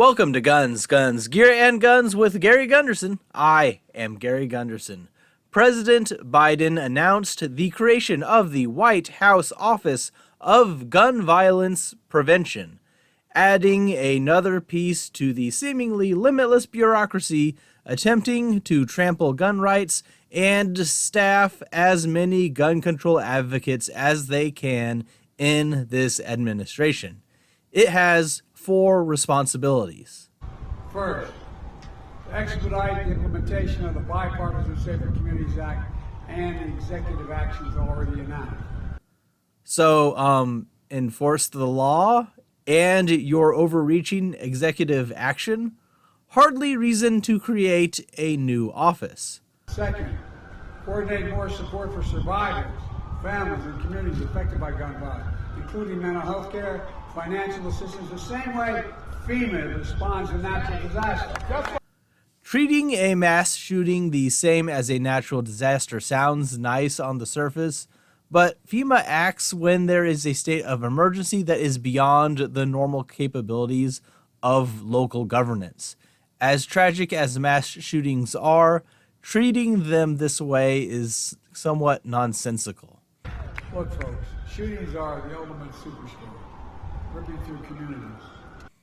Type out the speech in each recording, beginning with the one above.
Welcome to Guns, Gear, and Guns with Gary Gunderson. I am Gary Gunderson. President Biden announced the creation of the White House Office of Gun Violence Prevention, adding another piece to the seemingly limitless bureaucracy attempting to trample gun rights and staff as many gun control advocates as they can in this administration. It has 4 responsibilities. First, to expedite the implementation of the Bipartisan Safer Communities Act and the executive actions already announced. So, enforce the law and your overreaching executive action? Hardly reason to create a new office. Second, coordinate more support for survivors, families, and communities affected by gun violence, including mental health care, financial assistance, the same way FEMA responds to natural disasters. Treating a mass shooting the same as a natural disaster sounds nice on the surface, but FEMA acts when there is a state of emergency that is beyond the normal capabilities of local governance. As tragic as mass shootings are, treating them this way is somewhat nonsensical. Look, folks, shootings are the ultimate superstar, ripping through communities.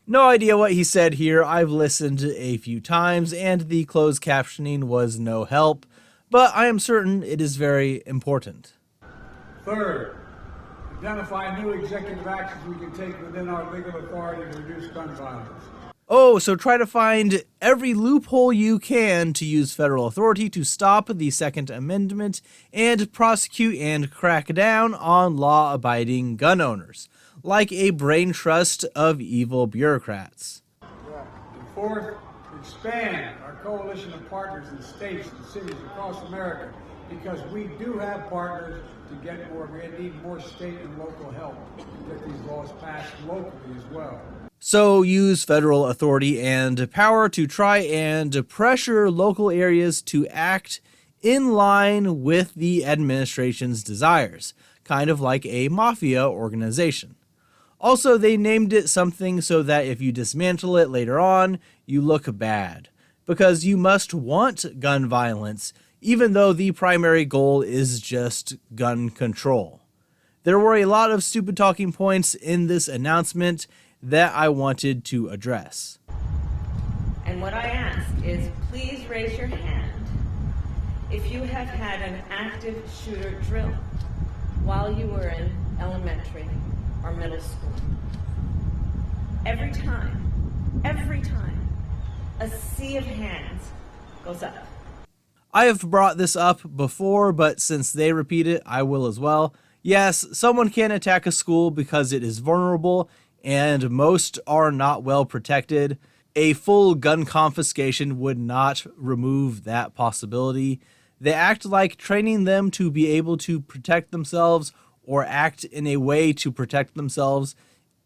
No idea what he said here. I've listened a few times, and the closed captioning was no help, but I am certain it is very important. Third, identify new executive actions we can take within our legal authority to reduce gun violence. Oh, so try to find every loophole you can to use federal authority to stop the Second Amendment and prosecute and crack down on law-abiding gun owners, like a brain trust of evil bureaucrats. And fourth, expand our coalition of partners in states and cities across America, because we do have partners to get more. We need more state and local help to get these laws passed locally as well. So use federal authority and power to try and pressure local areas to act in line with the administration's desires, kind of like a mafia organization. Also, they named it something so that if you dismantle it later on, you look bad, because you must want gun violence, even though the primary goal is just gun control. There were a lot of stupid talking points in this announcement that I wanted to address. And what I ask is, please raise your hand if you have had an active shooter drill while you were in elementary or middle school. Every time, a sea of hands goes up. I have brought this up before, but since they repeat it, I will as well. Yes, someone can attack a school because it is vulnerable, and most are not well protected. A full gun confiscation would not remove that possibility. They act like training them to be able to protect themselves or act in a way to protect themselves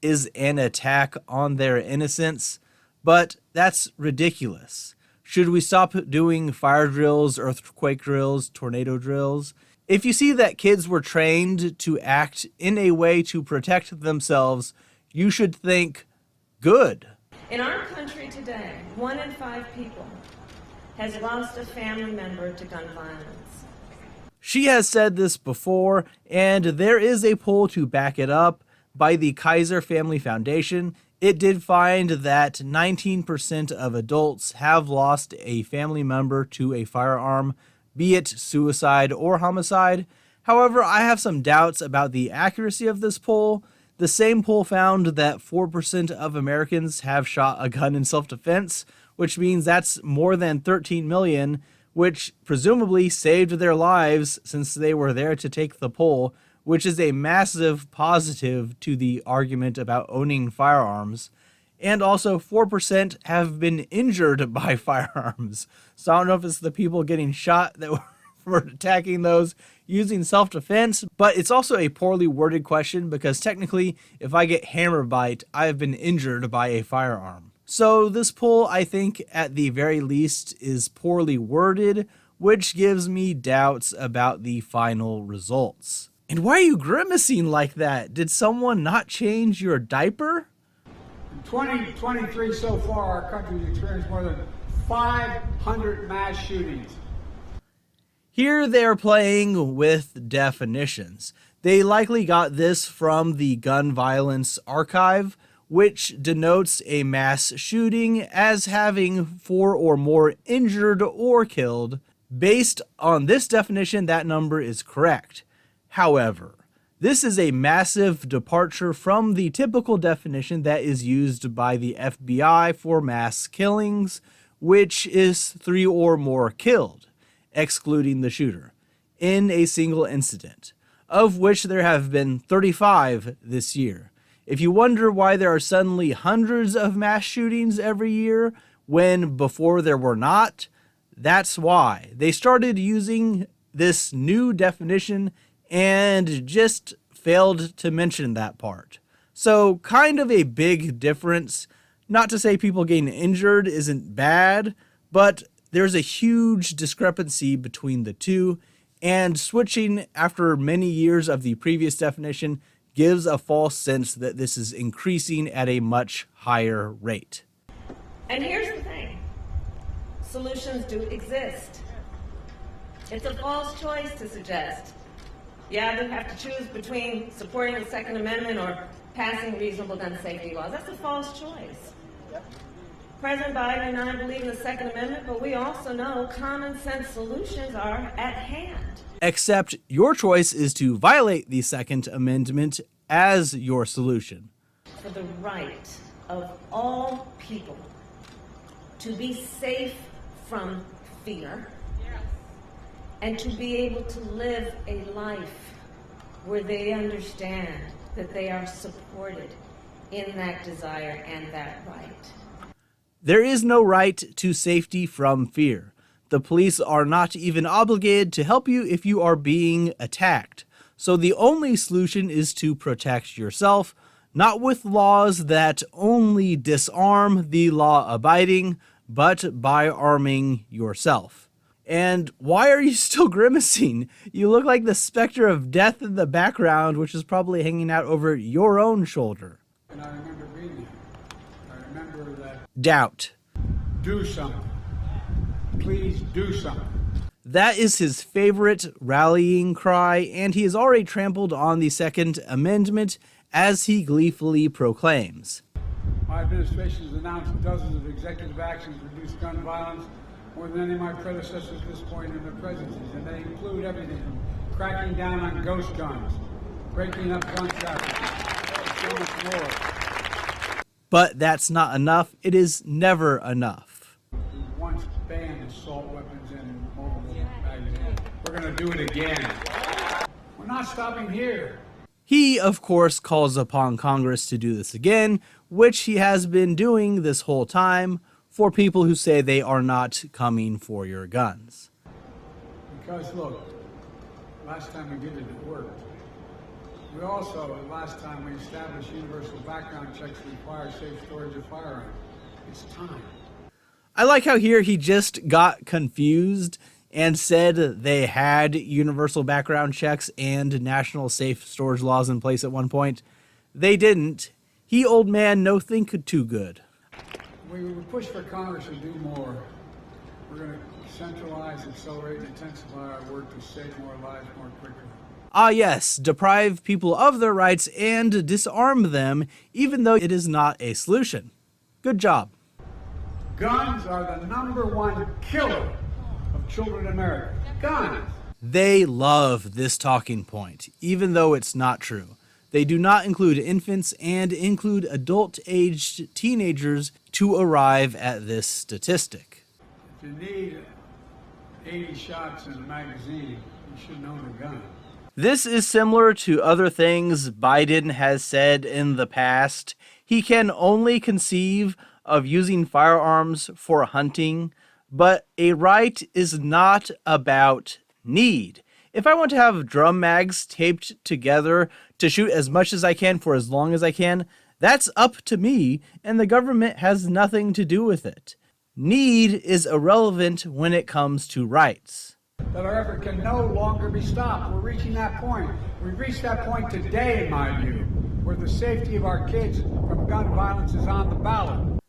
is an attack on their innocence, but that's ridiculous. Should we stop doing fire drills, earthquake drills, tornado drills? If you see that kids were trained to act in a way to protect themselves, you should think, good. In our country today, 1 in 5 people has lost a family member to gun violence. She has said this before, and there is a poll to back it up by the Kaiser Family Foundation. It did find that 19% of adults have lost a family member to a firearm, be it suicide or homicide. However, I have some doubts about the accuracy of this poll. The same poll found that 4% of Americans have shot a gun in self-defense, which means that's more than 13 million, which presumably saved their lives since they were there to take the poll, which is a massive positive to the argument about owning firearms. And also 4% have been injured by firearms. So I don't know if it's the people getting shot that were attacking those using self-defense, but it's also a poorly worded question because technically, if I get hammer bite, I have been injured by a firearm. So this poll, I think, at the very least, is poorly worded, which gives me doubts about the final results. And why are you grimacing like that? Did someone not change your diaper? 2023 so far, our country has experienced more than 500 mass shootings. Here they're playing with definitions. They likely got this from the Gun Violence Archive, which denotes a mass shooting as having 4 or more injured or killed. Based on this definition, that number is correct. However, this is a massive departure from the typical definition that is used by the FBI for mass killings, which is 3 or more killed, excluding the shooter, in a single incident, of which there have been 35 this year. If you wonder why there are suddenly hundreds of mass shootings every year when before there were not, that's why. They started using this new definition and just failed to mention that part. So kind of a big difference. Not to say people getting injured isn't bad, but there's a huge discrepancy between the two, and switching after many years of the previous definition gives a false sense that this is increasing at a much higher rate. And here's the thing. Solutions do exist. It's a false choice to suggest you either have to choose between supporting the Second Amendment or passing reasonable gun safety laws. That's a false choice. President Biden and I believe in the Second Amendment, but we also know common sense solutions are at hand. Except your choice is to violate the Second Amendment as your solution. For the right of all people to be safe from fear and to be able to live a life where they understand that they are supported in that desire and that right. There is no right to safety from fear. The police are not even obligated to help you if you are being attacked. So the only solution is to protect yourself, not with laws that only disarm the law-abiding, but by arming yourself. And why are you still grimacing? You look like the specter of death in the background, which is probably hanging out over your own shoulder. And I remember reading it. I remember that. Doubt. Do something. Please do something. That is his favorite rallying cry, and he has already trampled on the Second Amendment, as he gleefully proclaims. My administration has announced dozens of executive actions to reduce gun violence, more than any of my predecessors at this point in their presidencies, and they include everything from cracking down on ghost guns, breaking up gun traffic, so much more. But that's not enough. It is never enough. We once banned assault weapons and mobile magazines. We're going to do it again. We're not stopping here. He, of course, calls upon Congress to do this again, which he has been doing this whole time for people who say they are not coming for your guns. Because, look, last time we did it, it worked. We also, last time we established universal background checks that require safe storage of firearms. It's time. I like how here he just got confused and said they had universal background checks and national safe storage laws in place at one point. They didn't. He, old man, no think too good. We push for Congress to do more. We're going to centralize, accelerate, and intensify our work to save more lives more quickly. Ah yes, deprive people of their rights and disarm them, even though it is not a solution. Good job. Guns are the #1 killer of children in America. Guns. They love this talking point, even though it's not true. They do not include infants and include adult-aged teenagers to arrive at this statistic. If you need 80 shots in a magazine, you shouldn't own a gun. This is similar to other things Biden has said in the past. He can only conceive of using firearms for hunting, but a right is not about need. If I want to have drum mags taped together to shoot as much as I can for as long as I can, that's up to me, and the government has nothing to do with it. Need is irrelevant when it comes to rights. That our effort can no longer be stopped. We're reaching that point. We've reached that point today, in my view. where the safety of our kids from gun violence is on the ballot.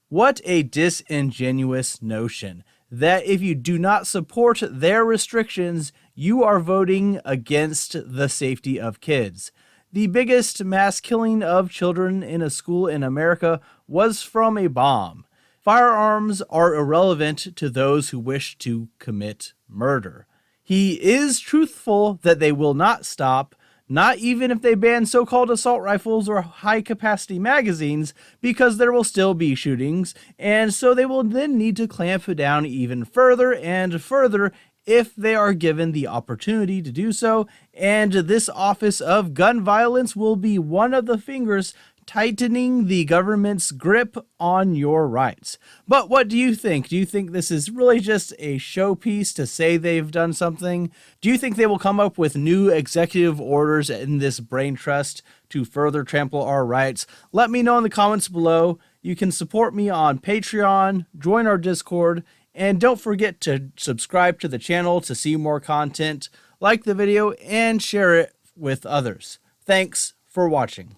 What a disingenuous notion that if you do not support their restrictions, you are voting against the safety of kids. The biggest mass killing of children in a school in America was from a bomb. Firearms are irrelevant to those who wish to commit murder. He is truthful that they will not stop, not even if they ban so-called assault rifles or high-capacity magazines, because there will still be shootings, and so they will then need to clamp down even further and further if they are given the opportunity to do so, and this Office of Gun Violence will be one of the fingers tightening the government's grip on your rights. But what do you think? Do you think this is really just a showpiece to say they've done something? Do you think they will come up with new executive orders in this brain trust to further trample our rights? Let me know in the comments below. You can support me on Patreon, join our Discord, and don't forget to subscribe to the channel to see more content, like the video, and share it with others. Thanks for watching.